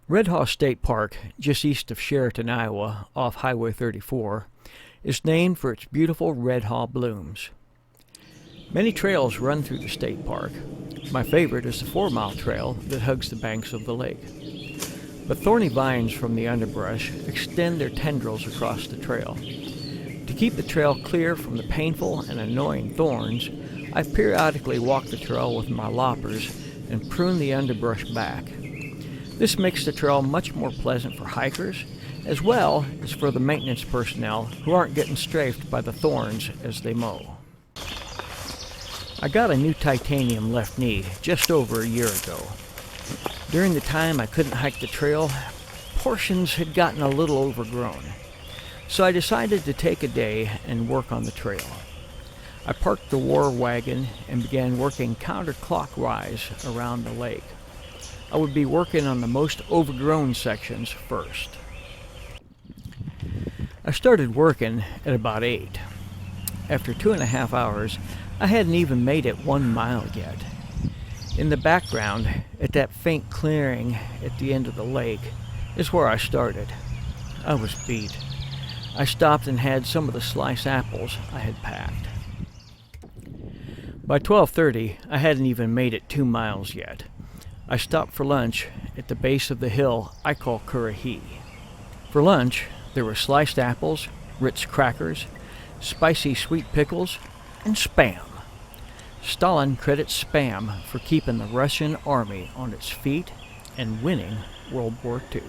Red Haw State Park, just east of Sheraton, Iowa, off Highway 34, is named for its beautiful red haw blooms. Many trails run through the state park. My favorite is the 4-mile trail that hugs the banks of the lake. But thorny vines from the underbrush extend their tendrils across the trail. To keep the trail clear from the painful and annoying thorns, I periodically walk the trail with my loppers and prune the underbrush back. This makes the trail much more pleasant for hikers, as well as for the maintenance personnel who aren't getting strafed by the thorns as they mow. I got a new titanium left knee just over a year ago. During the time I couldn't hike the trail, portions had gotten a little overgrown, so I decided to take a day and work on the trail. I parked the war wagon and began working counterclockwise around the lake. I would be working on the most overgrown sections first. I started working at about 8. After 2.5 hours, I hadn't even made it 1 mile yet. In the background, at that faint clearing at the end of the lake, is where I started. I was beat. I stopped and had some of the sliced apples I had packed. By 12:30, I hadn't even made it 2 miles yet. I stopped for lunch at the base of the hill I call Currahee. For lunch, there were sliced apples, Ritz crackers, spicy sweet pickles, and Spam. Stalin credits Spam for keeping the Russian army on its feet and winning World War II.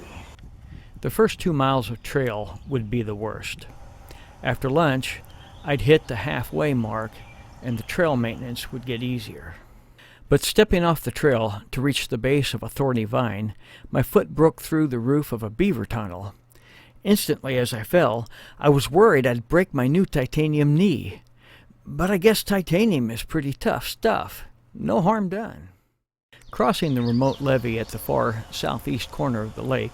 The first 2 miles of trail would be the worst. After lunch, I'd hit the halfway mark and the trail maintenance would get easier. But stepping off the trail to reach the base of a thorny vine, my foot broke through the roof of a beaver tunnel. Instantly as I fell, I was worried I'd break my new titanium knee. But I guess titanium is pretty tough stuff. No harm done. Crossing the remote levee at the far southeast corner of the lake,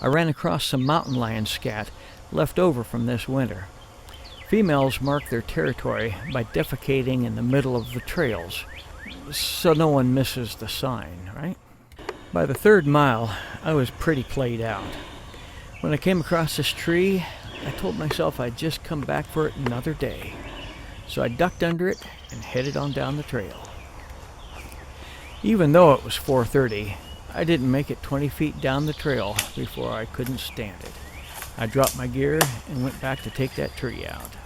I ran across some mountain lion scat left over from this winter. Females mark their territory by defecating in the middle of the trails, so no one misses the sign, right? By the 3rd mile, I was pretty played out. When I came across this tree, I told myself I'd just come back for it another day. So I ducked under it and headed on down the trail. Even though it was 4:30, I didn't make it 20 feet down the trail before I couldn't stand it. I dropped my gear and went back to take that tree out.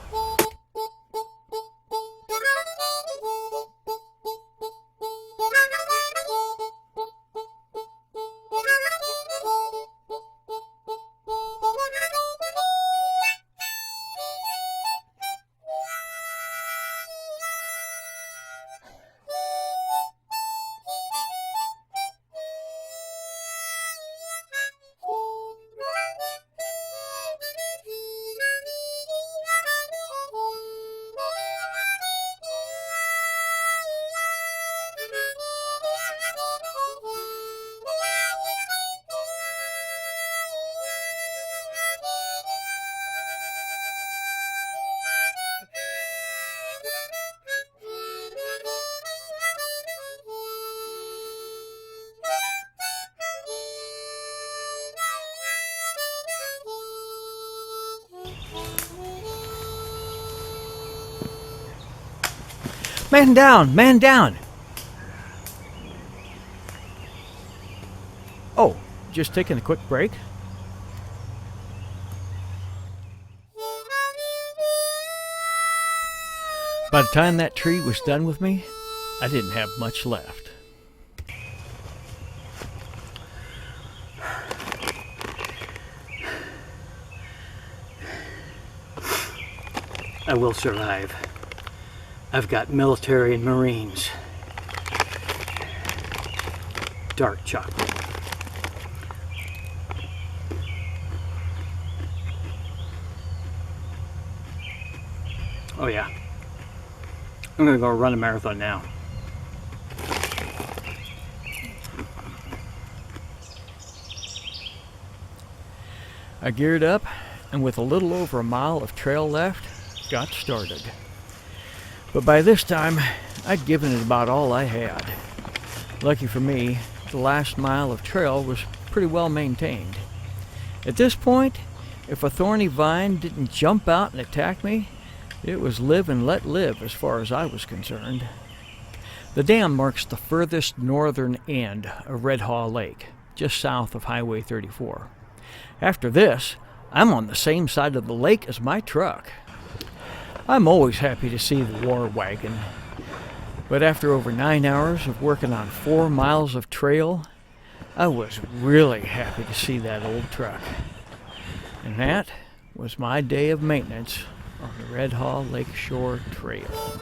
Man down! Man down! Oh, just taking a quick break? By the time that tree was done with me, I didn't have much left. I will survive. I've got military and Marines. Dark chocolate. Oh yeah. I'm gonna go run a marathon now. I geared up, and with a little over a mile of trail left, got started. But by this time, I'd given it about all I had. Lucky for me, the last mile of trail was pretty well maintained. At this point, if a thorny vine didn't jump out and attack me, it was live and let live as far as I was concerned. The dam marks the furthest northern end of Red Haw Lake, just south of Highway 34. After this, I'm on the same side of the lake as my truck. I'm always happy to see the war wagon, but after over 9 hours of working on 4 miles of trail, I was really happy to see that old truck. And that was my day of maintenance on the Red Haw Lakeshore Trail.